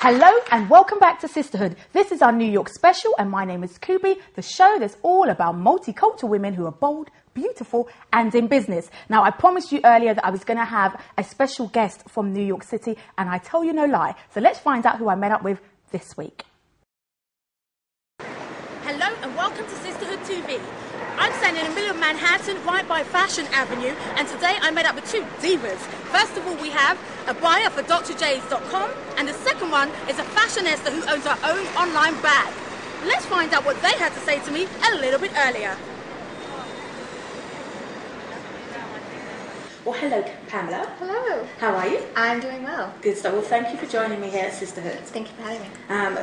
Hello and welcome back to Sisterhood. This is our New York special and my name is Kubi, the show that's all about multicultural women who are bold, beautiful and in business. Now I promised you earlier that I was going to have a special guest from New York City and I tell you no lie. So let's find out who I met up with this week. Hello and welcome to Sisterhood TV. I'm standing in the middle of Manhattan, right by Fashion Avenue, and today I met up with two divas. First of all, we have a buyer for drjs.com, and the second one is a fashionista who owns her own online bag. Let's find out what they had to say to me a little bit earlier. Well, hello, Pamela. Hello. How are you? I'm doing well. Good stuff. Well, thank you for joining me here at Sisterhood. Thank you for having me.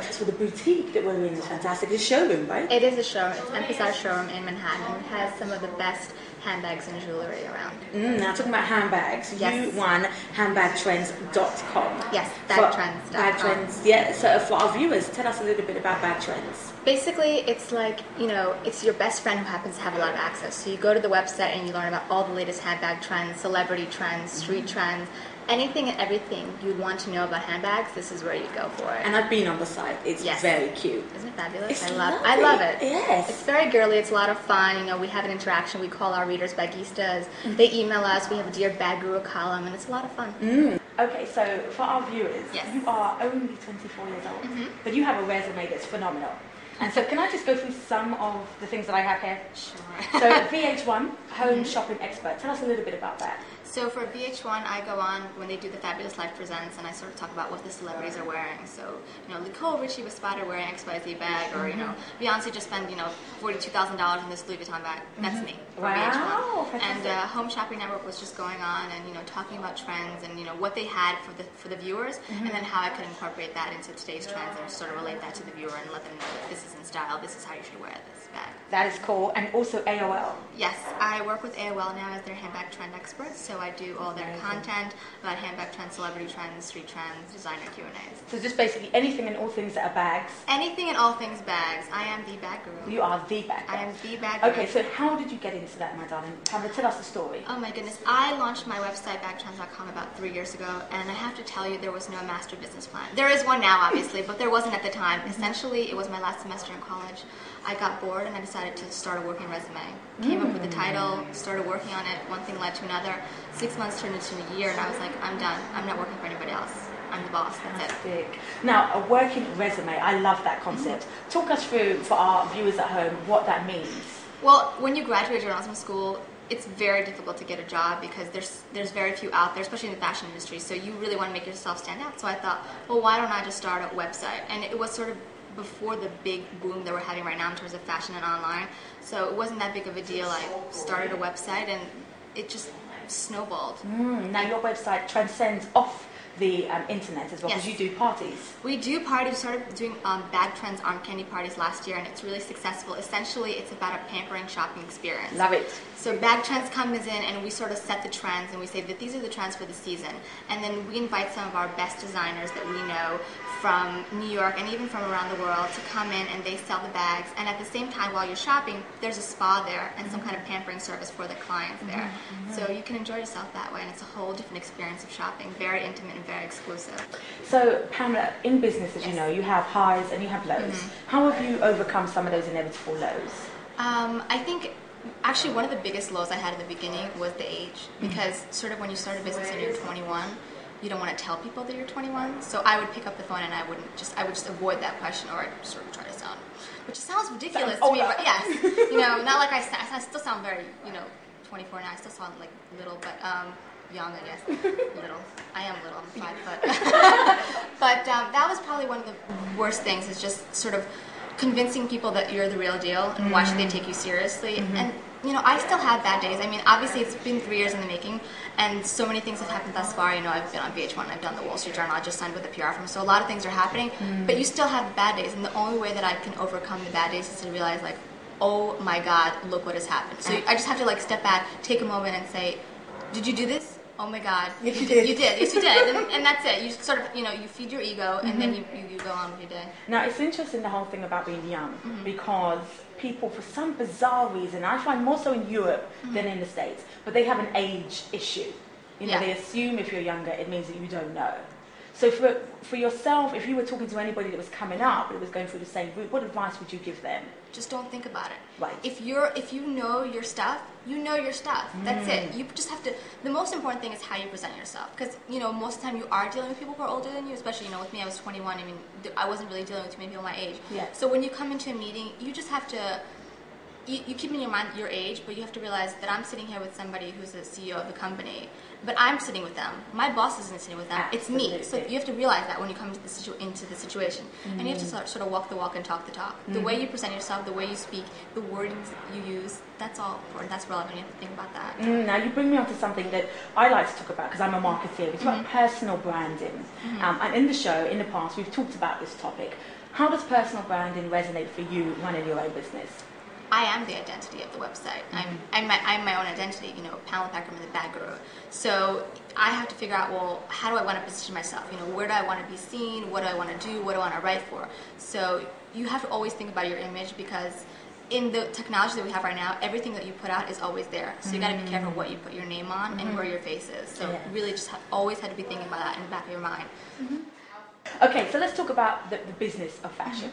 First of all, the boutique that we're in is fantastic. It's a showroom, right? It is a showroom. It's Emphasize Showroom in Manhattan. It has some of the best handbags and jewelry around. Now, talking about handbags, yes. You won handbagtrends.com. Yes, Bagtrends.com. Bagtrends, yeah. So for our viewers, tell us a little bit about Bagtrends. Basically, it's like, it's your best friend who happens to have a lot of access. So you go to the website and you learn about all the latest handbag trends, celebrity trends, street trends, anything and everything you'd want to know about handbags, this is where you go for it. And I've been on the site. It's very cute. Isn't it fabulous? It's I love it. Yes. It's very girly. It's a lot of fun. We have an interaction. We call our readers bagistas. They email us. We have a Dear Bag Guru column, and it's a lot of fun. Okay, so for our viewers, yes. You are only 24 years old, but you have a resume that's phenomenal. And so can I just go through some of the things that I have here? Sure. So VH1, Home Shopping Expert. Tell us a little bit about that. So for VH1, I go on when they do the Fabulous Life Presents, and I sort of talk about what the celebrities are wearing. So, Nicole Richie was spotted wearing XYZ bag, or, Beyonce just spent, $42,000 on this Louis Vuitton bag. That's me for VH1. And Home Shopping Network was just going on and, talking about trends and, what they had for the viewers, and then how I could incorporate that into today's trends and sort of relate that to the viewer and let them know that this is in style, this is how you should wear this bag. That is cool. And also AOL. Yes, I work with AOL now as their handbag trend expert, so I do all their content about handbag trends, celebrity trends, street trends, designer Q&As. So just basically anything and all things that are bags. Anything and all things bags. I am the bag guru. You are the bag guru. I am the bag guru. Okay, so how did you get into that, my darling? Pamela, tell us the story. Oh my goodness. I launched my website, bagtrends.com, about 3 years ago, and I have to tell you, there was no master business plan. There is one now, obviously, but there wasn't at the time. Essentially, it was my last semester in college. I got bored and I decided to start a working resume. Came up with the title, started working on it, one thing led to another. 6 months turned into a year and I was like, I'm done. I'm not working for anybody else. I'm the boss, that's it. Big. Now, a working resume, I love that concept. Talk us through, for our viewers at home, what that means. Well, when you graduate journalism school, it's very difficult to get a job because there's very few out there, especially in the fashion industry, so you really want to make yourself stand out. So I thought, well, why don't I just start a website? And it was sort of before the big boom that we're having right now in terms of fashion and online, so it wasn't that big of a deal. I started a website and it just snowballed. Now your website transcends off the internet as well, because you do parties. We do parties. We started doing Bag Trends Arm Candy parties last year, and it's really successful. Essentially, it's about a pampering shopping experience. Love it. So Bag Trends comes in, and we sort of set the trends, and we say that these are the trends for the season. And then we invite some of our best designers that we know from New York and even from around the world to come in, and they sell the bags. And at the same time, while you're shopping, there's a spa there and some kind of pampering service for the clients there. So you can enjoy yourself that way, and it's a whole different experience of shopping, very intimate and very exclusive. So Pamela, in business, as you know, you have highs and you have lows. How have you overcome some of those inevitable lows? I think actually one of the biggest lows I had in the beginning was the age, because sort of when you start a business and you're 21, you don't want to tell people that you're 21. So I would pick up the phone and I would just avoid that question, or I'd sort of try to sound, which sounds ridiculous to me, but yes, not like I still sound very, 24 now. I still sound like little, but young, I guess. Little. I am little. I'm 5 foot. But that was probably one of the worst things, is just sort of convincing people that you're the real deal and why should they take you seriously. And I still have bad days. I mean, obviously it's been 3 years in the making, and so many things have happened thus far. I've been on VH1, I've done the Wall Street Journal, I just signed with a PR firm, so a lot of things are happening, but you still have bad days, and the only way that I can overcome the bad days is to realize, like, oh my God, look what has happened. So I just have to step back, take a moment and say, did you do this? Oh my God, yes, you did. You did, yes you did, and that's it. You sort of, you feed your ego, and then you go on with your day. Now, it's interesting, the whole thing about being young, because people, for some bizarre reason, I find more so in Europe than in the States, but they have an age issue. They assume if you're younger, it means that you don't know. So for yourself, if you were talking to anybody that was coming up, that was going through the same route, what advice would you give them? Just don't think about it. Right. If you know your stuff, you know your stuff. That's it. You just have to. The most important thing is how you present yourself, because most of the time you are dealing with people who are older than you. Especially with me, I was 21. I mean, I wasn't really dealing with too many people my age. Yeah. So when you come into a meeting, you just have to. You keep in your mind your age, but you have to realize that I'm sitting here with somebody who's the CEO of the company, but I'm sitting with them. My boss isn't sitting with them. Absolutely. It's me. So you have to realize that when you come into the situation. And you have to sort of walk the walk and talk the talk. The way you present yourself, the way you speak, the wordings you use, that's all important. That's relevant. You have to think about that. Now you bring me on to something that I like to talk about, because I'm a marketeer. It's about personal branding. And in the show, in the past, we've talked about this topic. How does personal branding resonate for you running your own business? I am the identity of the website. I'm my own identity, Pamela Pekaman, the bag guru. So I have to figure out, well, how do I want to position myself? Where do I want to be seen? What do I want to do? What do I want to write for? So you have to always think about your image, because in the technology that we have right now, everything that you put out is always there. So you got to be careful what you put your name on and where your face is. So really just always had to be thinking about that in the back of your mind. Okay, so let's talk about the business of fashion.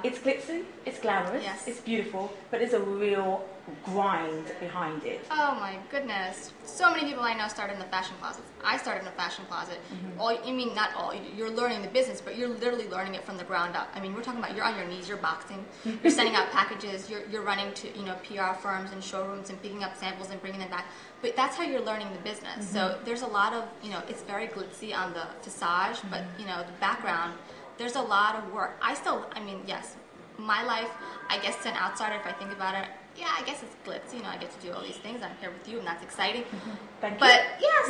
It's glitzy, it's glamorous, it's beautiful, but there's a real grind behind it. Oh my goodness. So many people I know started in the fashion closets. I started in a fashion closet. Not all, you're learning the business, but you're literally learning it from the ground up. I mean, we're talking about you're on your knees, you're boxing, you're sending out packages, you're running to PR firms and showrooms and picking up samples and bringing them back. But that's how you're learning the business. So there's a lot of, it's very glitzy on the facade, but the background, there's a lot of work. Yes, my life, I guess to an outsider, if I think about it, I guess it's glitzy. I get to do all these things. I'm here with you, and that's exciting. Thank you. But yes,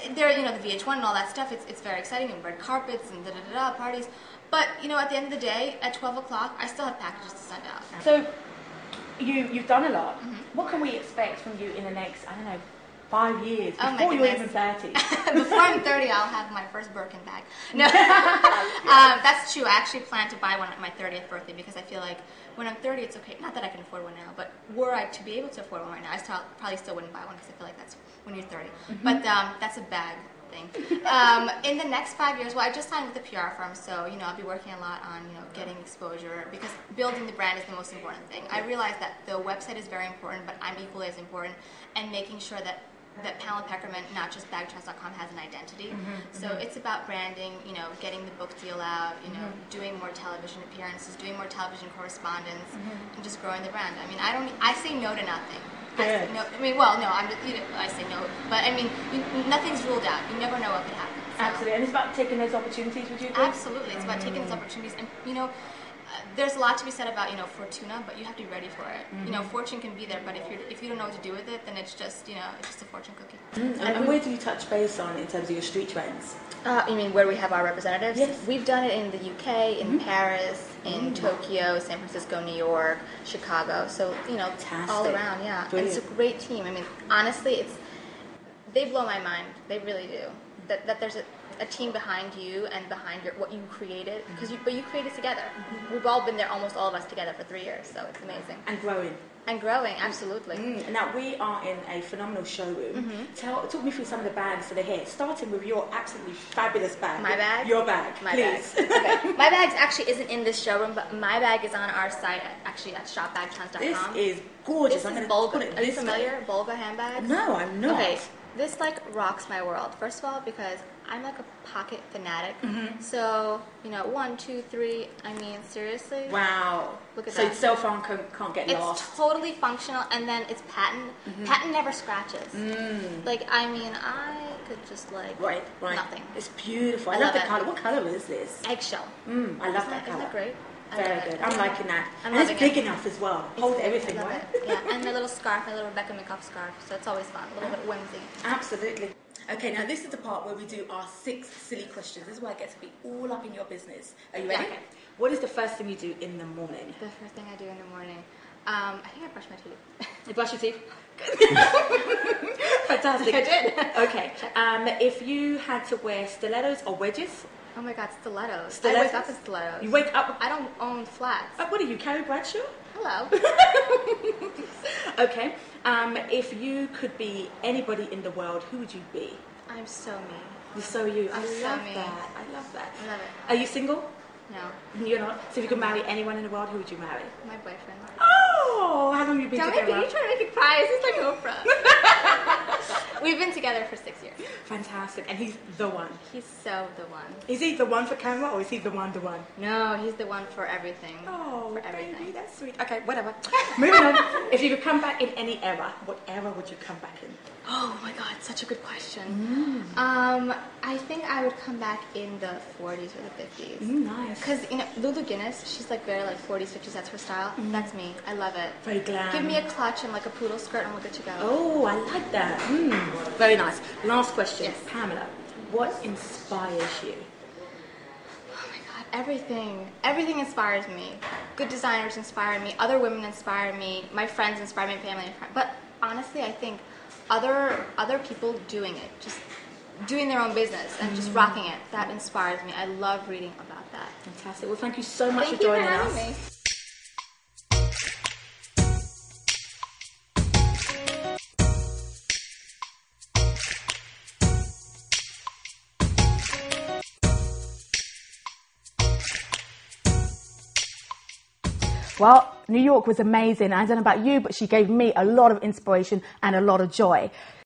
and there, the VH1 and all that stuff. It's very exciting, and red carpets and parties. But at the end of the day, at 12 o'clock, I still have packages to send out. So you've done a lot. What can we expect from you in the next, 5 years, before you're even 30? Before I'm 30, I'll have my first Birkin bag. No, that's true. I actually plan to buy one at my 30th birthday, because I feel like when I'm 30, it's okay. Not that I can afford one now, but were I to be able to afford one right now, I probably still wouldn't buy one, because I feel like that's when you're 30. But that's a bag thing. In the next 5 years, I just signed with a PR firm, so I'll be working a lot on getting exposure, because building the brand is the most important thing. I realize that the website is very important, but I'm equally as important, and making sure that Pamela Pekaman, not just Bagtrends.com, has an identity. So it's about branding, getting the book deal out, doing more television appearances, doing more television correspondence, and just growing the brand. I say no to nothing. I say no, but nothing's ruled out. You never know what could happen. So. Absolutely, and it's about taking those opportunities, would you think? Absolutely, it's about taking those opportunities, and there's a lot to be said about fortuna, but you have to be ready for it. Fortune can be there, but if you don't know what to do with it, then it's just it's just a fortune cookie. And where do you touch base on in terms of your street trends? You mean where we have our representatives? Yes. We've done it in the UK, in Paris, in Tokyo, San Francisco, New York, Chicago. So all around, yeah. And it's a great team. Honestly, they blow my mind. They really do. That there's a team behind you and behind what you created, but you created together. We've all been there, almost all of us together, for 3 years, so it's amazing. And growing, absolutely. Now we are in a phenomenal showroom. Talk me through some of the bags for the hair, starting with your absolutely fabulous bag. My bag? Your bag, please. Okay. My bag actually isn't in this showroom, but my bag is on our site, at shopbagtrends.com. This is gorgeous. This is Bolga. Are you familiar? Bolga handbags? No, I'm not. Okay. This rocks my world. First of all, because I'm like a pocket fanatic. So 1, 2, 3. Seriously. Wow. Look at that. So your cell phone can't get lost. It's totally functional, and then it's patent. Patent never scratches. I could just right. nothing. It's beautiful. I love the color. What color is this? Eggshell. I love that color. Isn't that great? Very good. I'm liking that. And it's big enough as well. Hold everything, right? Yeah, and my little scarf, my little Rebecca McCoff scarf. So it's always fun. A little bit whimsy. Absolutely. Okay, now this is the part where we do our 6 silly questions. This is where I get to be all up in your business. Are you ready? Yeah, okay. What is the first thing you do in the morning? The first thing I do in the morning? I think I brush my teeth. You brush your teeth? Fantastic. I did. Okay. If you had to wear stilettos or wedges? Oh my God, stilettos. Stilettos? I wake up in stilettos. You wake up? I don't own flats. What are you, Carrie Bradshaw? Hello. Okay. If you could be anybody in the world, who would you be? I'm so me. You're so you. I love me. that. I love that. I love it. Are you single? No. You're not? So if you could marry anyone in the world, who would you marry? My boyfriend. Oh, how long have you been Don't together? make me, you're trying to make me cry. This is like Oprah. We've been together for 6 years. Fantastic. And he's the one. He's so the one. Is he the one for camera or is he the one? No, he's the one for everything. Oh, for everything. baby, that's sweet. Okay, whatever. Moving on. If you could come back in any era, what era would you come back in? Oh my God, such a good question. I think I would come back in the 40s or the 50s. Nice. Because, you know, Lulu Guinness, she's like very like 40s, 50s, that's her style. That's me. I love it. Very glam. Give me a clutch and like a poodle skirt and we're good to go. Oh, I like that. Very nice. Last question. Yes. Pamela, what inspires you? Oh my God, everything. Everything inspires me. Good designers inspire me. Other women inspire me. My friends inspire me. Family inspire me. But honestly, I think other people doing it, just doing their own business and just rocking it, that inspires me. I love reading about that. Fantastic. Well, thank you so much Thank for you joining for having us. me. Well, New York was amazing. I don't know about you, but she gave me a lot of inspiration and a lot of joy.